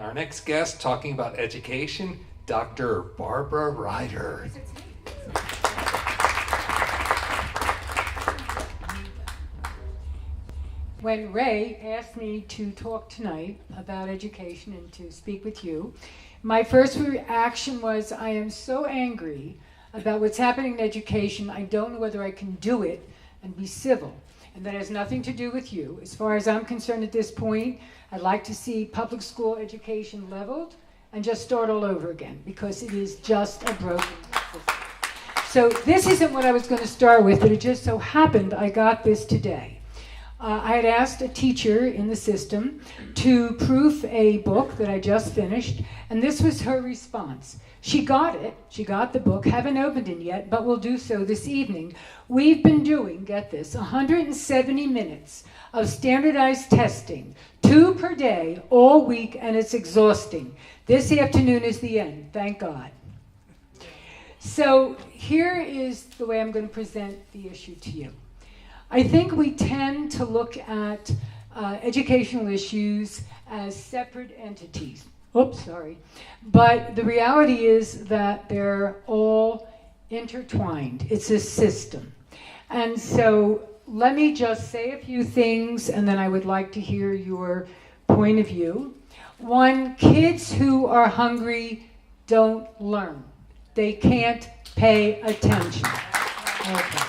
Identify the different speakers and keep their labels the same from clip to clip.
Speaker 1: our next guest talking about education, Dr. Barbara Reider.
Speaker 2: When Ray asked me to talk tonight about education and to speak with you, my first reaction was, I am so angry about what's happening in education, I don't know whether I can do it and be civil. And that has nothing to do with you. As far as I'm concerned at this point, I'd like to see public school education leveled and just start all over again, because it is just a broken system. So this isn't what I was going to start with, but it just so happened I got this today. I had asked a teacher in the system to proof a book that I just finished, and this was her response. She got it. She got the book. Haven't opened it yet, but will do so this evening. We've been doing, get this, 170 minutes of standardized testing, 2 per day, all week, and it's exhausting. This afternoon is the end, thank God. So here is the way I'm going to present the issue to you. I think we tend to look at educational issues as separate entities. Oops, sorry. But the reality is that they're all intertwined. It's a system. And so let me just say a few things, and then I would like to hear your point of view. One, kids who are hungry don't learn. They can't pay attention. Okay.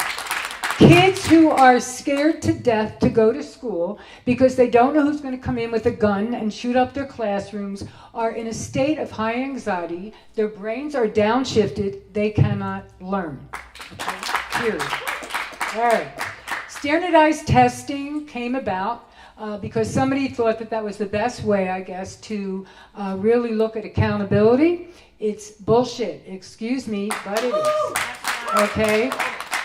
Speaker 2: Kids who are scared to death to go to school because they don't know who's going to come in with a gun and shoot up their classrooms are in a state of high anxiety. Their brains are downshifted. They cannot learn. Okay? Period. All right. Standardized testing came about because somebody thought that that was the best way, I guess, to really look at accountability. It's bullshit. Excuse me, but it is. Okay?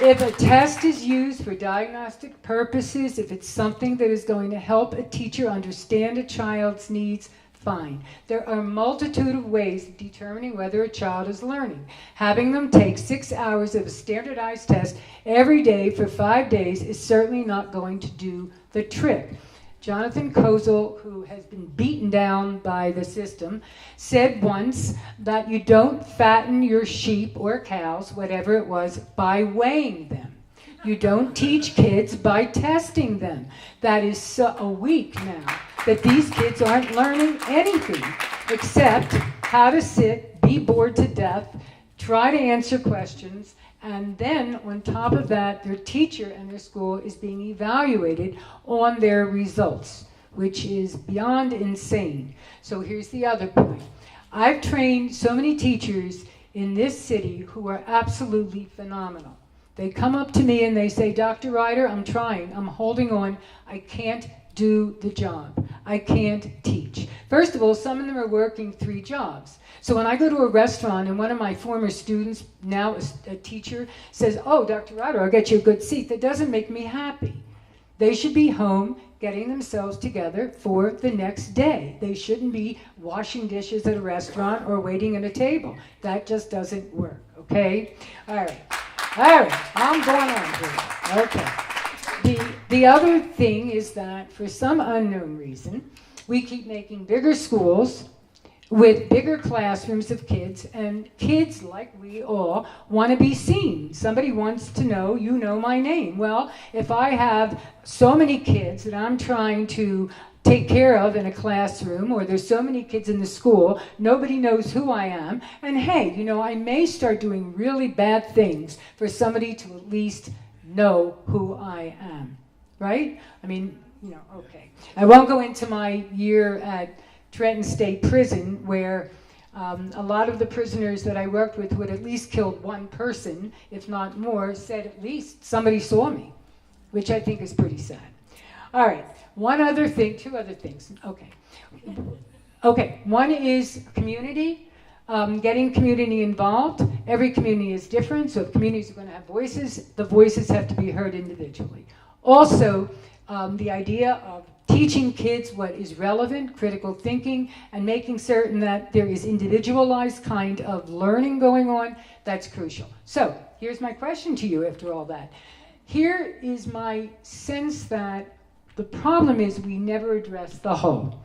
Speaker 2: If a test is used for diagnostic purposes, if it's something that is going to help a teacher understand a child's needs, fine. There are a multitude of ways of determining whether a child is learning. Having them take 6 hours of a standardized test every day for 5 days is certainly not going to do the trick. Jonathan Kozol, who has been beaten down by the system, said once that you don't fatten your sheep or cows, whatever it was, by weighing them. You don't teach kids by testing them. That is so a week now that these kids aren't learning anything except how to sit, be bored to death, try to answer questions, and then on top of that, their teacher and their school is being evaluated on their results, which is beyond insane. So here's the other point. I've trained so many teachers in this city who are absolutely phenomenal. They come up to me and they say, Dr. Reider, I'm trying, I'm holding on, I can't do the job. I can't teach. First of all, some of them are working 3 jobs. So when I go to a restaurant and one of my former students, now a teacher, says, oh, Dr. Reider, I'll get you a good seat, that doesn't make me happy. They should be home getting themselves together for the next day. They shouldn't be washing dishes at a restaurant or waiting at a table. That just doesn't work, okay? All right, I'm going on here. Okay. The other thing is that for some unknown reason, we keep making bigger schools with bigger classrooms of kids, and kids, like we all, want to be seen. Somebody wants to know, you know my name. Well, if I have so many kids that I'm trying to take care of in a classroom, or there's so many kids in the school, nobody knows who I am, and hey, you know, I may start doing really bad things for somebody to at least know who I am, right? I mean, you know, okay. I won't go into my year at Trenton State Prison, where a lot of the prisoners that I worked with who had at least killed one person, if not more, said at least somebody saw me, which I think is pretty sad. All right, one other thing, 2 other things. Okay, one is community, getting community involved. Every community is different, so if communities are going to have voices, the voices have to be heard individually. Also, the idea of teaching kids what is relevant, critical thinking, and making certain that there is individualized kind of learning going on, that's crucial. So, here's my question to you after all that. Here is my sense that the problem is we never address the whole.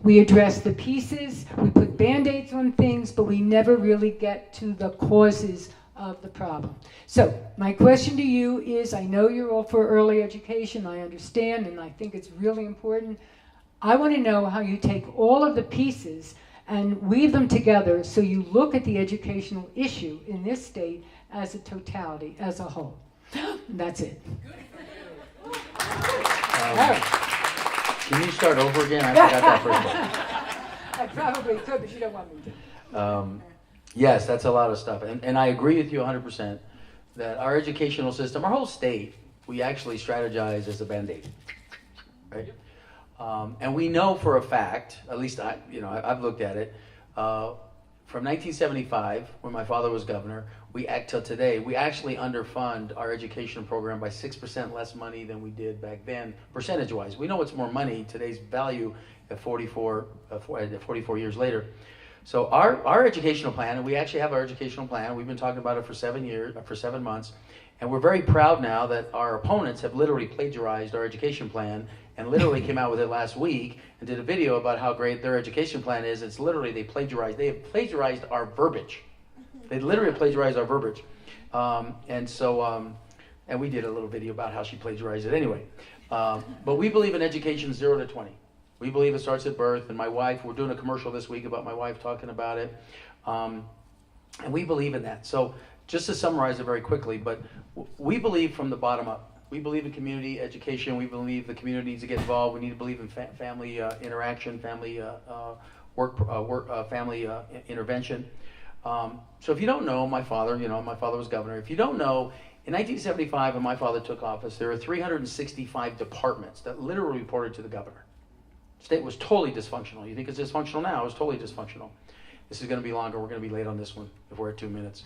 Speaker 2: We address the pieces, we put Band-Aids on things, but we never really get to the causes of the problem. So my question to you is, I know you're all for early education, I understand, and I think it's really important. I want to know how you take all of the pieces and weave them together so you look at the educational issue in this state as a totality, as a whole. That's it. All right.
Speaker 3: Can you start over again? I forgot that first one.
Speaker 2: I probably could, but you don't want me to.
Speaker 3: Yes, that's a lot of stuff. And I agree with you 100% that our educational system, our whole state, we actually strategize as a Band-Aid, right? And we know for a fact, at least I've looked at it, from 1975, when my father was governor, till today, we actually underfund our education program by 6% less money than we did back then, percentage-wise. We know it's more money, today's value at 44 years later. So our educational plan, and we actually have our educational plan, we've been talking about it for 7 months, and we're very proud now that our opponents have literally plagiarized our education plan and literally came out with it last week and did a video about how great their education plan is. It's literally, they have plagiarized our verbiage. They literally plagiarized our verbiage. And we did a little video about how she plagiarized it anyway. But we believe in education 0 to 20. We believe it starts at birth, and my wife, we're doing a commercial this week about my wife talking about it. And we believe in that. So just to summarize it very quickly, but we believe from the bottom up. We believe in community education. We believe the community needs to get involved. We need to believe in family interaction, family intervention. So if you don't know, my father was governor. If you don't know, in 1975, when my father took office, there were 365 departments that literally reported to the governor. The state was totally dysfunctional. You think it's dysfunctional now? It was totally dysfunctional. This is going to be longer. We're going to be late on this one if we're at 2 minutes.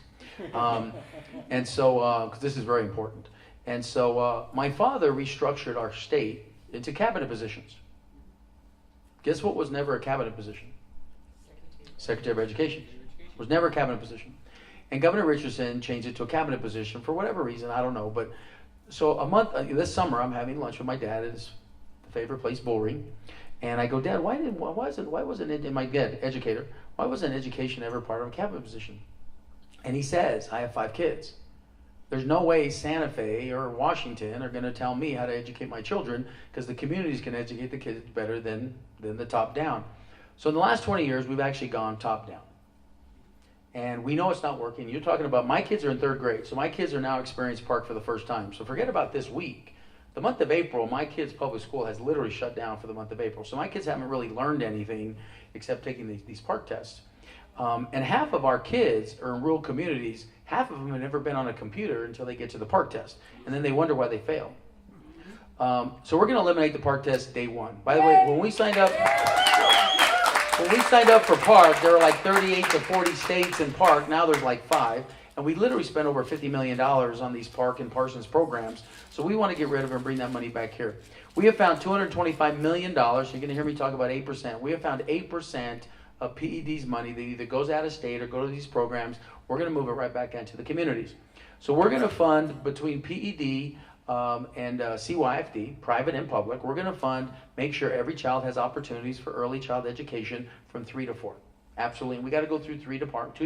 Speaker 3: And so, because this is very important. And so my father restructured our state into cabinet positions. Guess what was never a cabinet position? Secretary of Education. Was never a cabinet position. And Governor Richardson changed it to a cabinet position for whatever reason, I don't know. But so this summer, I'm having lunch with my dad at his favorite place, Bullring. And I go, Dad, why wasn't it, my dad, educator, why wasn't education ever part of a cabinet position? And he says, I have 5 kids. There's no way Santa Fe or Washington are going to tell me how to educate my children, because the communities can educate the kids better than the top down. So in the last 20 years, we've actually gone top down. And we know it's not working. You're talking about, my kids are in 3rd grade, so my kids are now experiencing Park for the first time. So forget about this week. The month of April, my kids' public school has literally shut down for the month of April. So my kids haven't really learned anything except taking these Park tests. And half of our kids are in rural communities. Half of them have never been on a computer until they get to the Park test. And then they wonder why they fail. So we're going to eliminate the Park test day 1. By the way, when we signed up for Park, there were like 38 to 40 states in Park. Now there's like 5. And we literally spent over $50 million on these Park and Parsons programs. So we want to get rid of it and bring that money back here. We have found $225 million. You're going to hear me talk about 8%. We have found 8% of PED's money that either goes out of state or go to these programs. We're going to move it right back into the communities. So we're going to fund between PED and CYFD, private and public. We're going to make sure every child has opportunities for early child education from 3 to 4. Absolutely. And we got to go through 2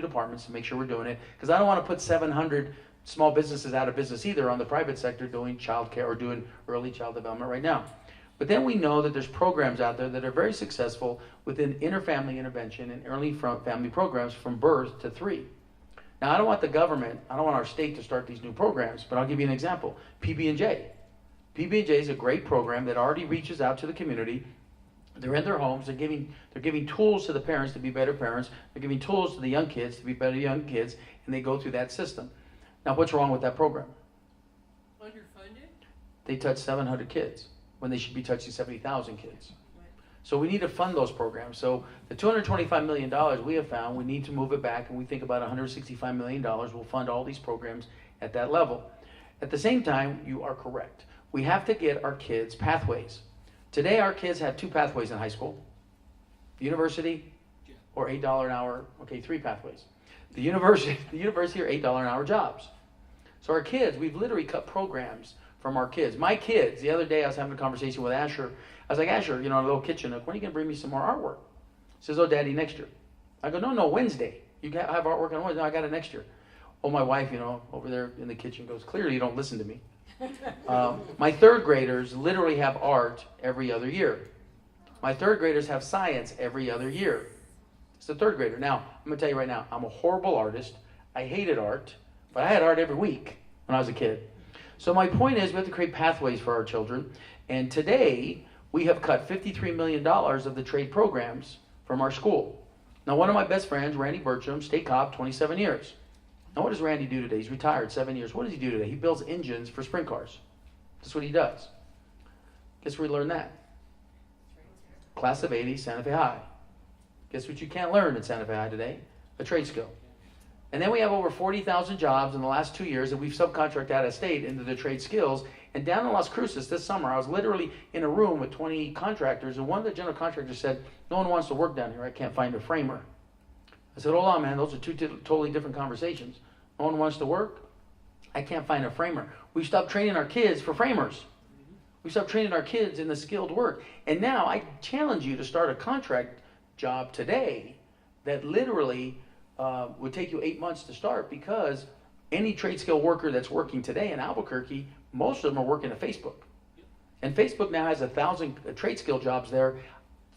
Speaker 3: departments to make sure we're doing it, because I don't want to put 700 small businesses out of business either on the private sector doing child care or doing early child development right now. But then we know that there's programs out there that are very successful within interfamily intervention and early family programs from birth to 3. Now, I don't want our state to start these new programs, but I'll give you an example. PB&J. PB&J is a great program that already reaches out to the community. They're in their homes. They're giving tools to the parents to be better parents. They're giving tools to the young kids to be better young kids, and they go through that system. Now, what's wrong with that program?
Speaker 4: Underfunded?
Speaker 3: They touch 700 kids when they should be touching 70,000 kids. So we need to fund those programs. So the $225 million we have found, we need to move it back, and we think about $165 million will fund all these programs at that level. At the same time, you are correct. We have to get our kids pathways. Today, our kids have 2 pathways in high school. University or $8 an hour, 3 pathways. The university are $8 an hour jobs. So our kids, we've literally cut programs from our kids. My kids, the other day I was having a conversation with Asher. I was like, Asher, in a little kitchen nook, when are you going to bring me some more artwork? He says, oh, Daddy, next year. I go, no, Wednesday. You can have artwork on Wednesday. No, I got it next year. Oh, my wife, over there in the kitchen goes, clearly you don't listen to me. My third graders literally have art every other year. My third graders have science every other year. It's the third grader. Now, I'm going to tell you right now, I'm a horrible artist. I hated art, but I had art every week when I was a kid. So my point is we have to create pathways for our children. And today, we have cut $53 million of the trade programs from our school. Now, one of my best friends, Randy Bertram, state cop, 27 years. Now, what does Randy do today? He's retired, 7 years. What does he do today? He builds engines for sprint cars. That's what he does. Guess where he learned that? Class of 80, Santa Fe High. Guess what you can't learn at Santa Fe High today? A trade skill. And then we have over 40,000 jobs in the last 2 years that we've subcontracted out of state into the trade skills. And down in Las Cruces this summer, I was literally in a room with 20 contractors, and one of the general contractors said, no one wants to work down here. I can't find a framer. I said, hold on, man. Those are two totally different conversations. No one wants to work? I can't find a framer. We stopped training our kids for framers. We stopped training our kids in the skilled work. And now I challenge you to start a contract job today that literally would take you 8 months to start, because any trade skill worker that's working today in Albuquerque, most of them are working at Facebook. And Facebook now has 1,000 trade skill jobs there.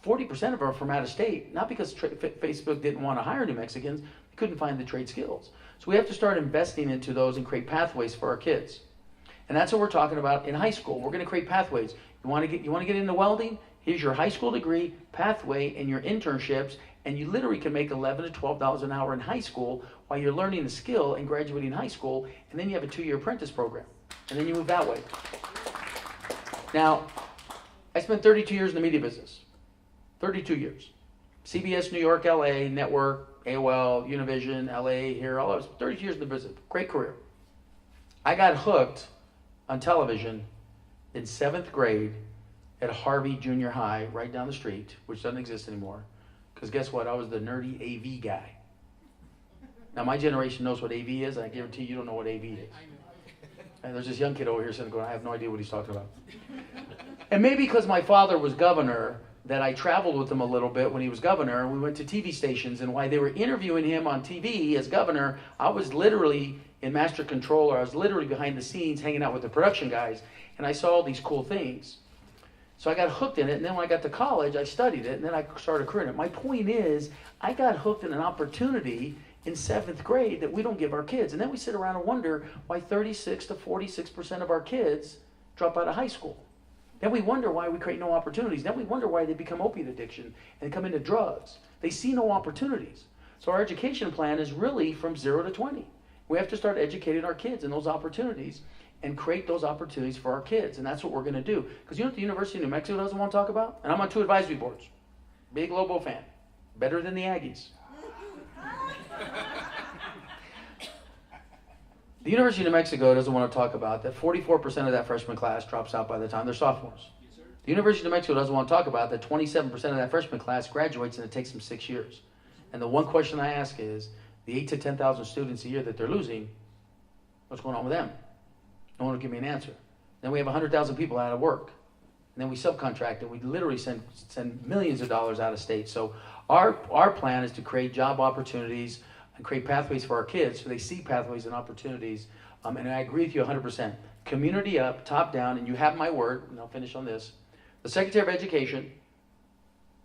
Speaker 3: 40% of them are from out of state, not because Facebook didn't want to hire New Mexicans, they couldn't find the trade skills. So we have to start investing into those and create pathways for our kids. And that's what we're talking about in high school. We're going to create pathways. You want to get into welding? Here's your high school degree, pathway, and your internships, and you literally can make $11 to $12 an hour in high school while you're learning the skill and graduating high school, and then you have a 2-year apprentice program, and then you move that way. Now, I spent 32 years in the media business. 32 years. CBS, New York, LA, Network, AOL, Univision, LA, here, all those. 32 years in the business. Great career. I got hooked on television in 7th grade at Harvey Junior High, right down the street, which doesn't exist anymore. Because guess what? I was the nerdy AV guy. Now, my generation knows what AV is. I guarantee you don't know what AV is. And there's this young kid over here sitting going, I have no idea what he's talking about. And maybe because my father was governor, that I traveled with him a little bit when he was governor, and we went to TV stations, and while they were interviewing him on TV as governor, I was literally in master control, or I was literally behind the scenes hanging out with the production guys, and I saw all these cool things. So I got hooked in it, and then when I got to college, I studied it, and then I started a career in it. My point is, I got hooked in an opportunity in 7th grade that we don't give our kids. And then we sit around and wonder why 36 to 46% of our kids drop out of high school. Then we wonder why we create no opportunities. Then we wonder why they become opiate addiction and come into drugs. They see no opportunities. So our education plan is really from 0 to 20. We have to start educating our kids in those opportunities and create those opportunities for our kids. And that's what we're going to do. Because you know what the University of New Mexico doesn't want to talk about? And I'm on 2 advisory boards. Big Lobo fan. Better than the Aggies. The University of New Mexico doesn't want to talk about that 44% of that freshman class drops out by the time they're sophomores. Yes, sir. The University of New Mexico doesn't want to talk about that 27% of that freshman class graduates, and it takes them 6 years. And the one question I ask is, the 8,000 to 10,000 students a year that they're losing, what's going on with them? No one will give me an answer. Then we have 100,000 people out of work. And then we subcontract, and we literally send millions of dollars out of state. So our plan is to create job opportunities and create pathways for our kids so they see pathways and opportunities. And I agree with you 100%. Community up, top down, and you have my word, and I'll finish on this. The Secretary of Education,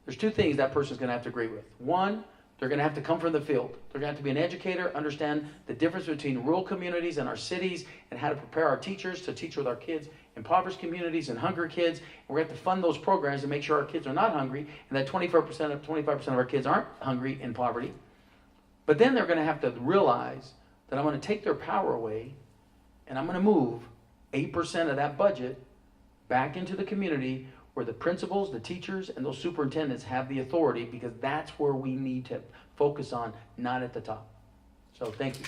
Speaker 3: there's 2 things that person's going to have to agree with. One, they're going to have to come from the field. They're going to have to be an educator, understand the difference between rural communities and our cities, and how to prepare our teachers to teach with our kids, impoverished communities and hungry kids. And we're going to have to fund those programs to make sure our kids are not hungry, and that 25% of our kids aren't hungry in poverty. But then they're going to have to realize that I'm going to take their power away, and I'm going to move 8% of that budget back into the community where the principals, the teachers, and those superintendents have the authority, because that's where we need to focus on, not at the top. So thank you.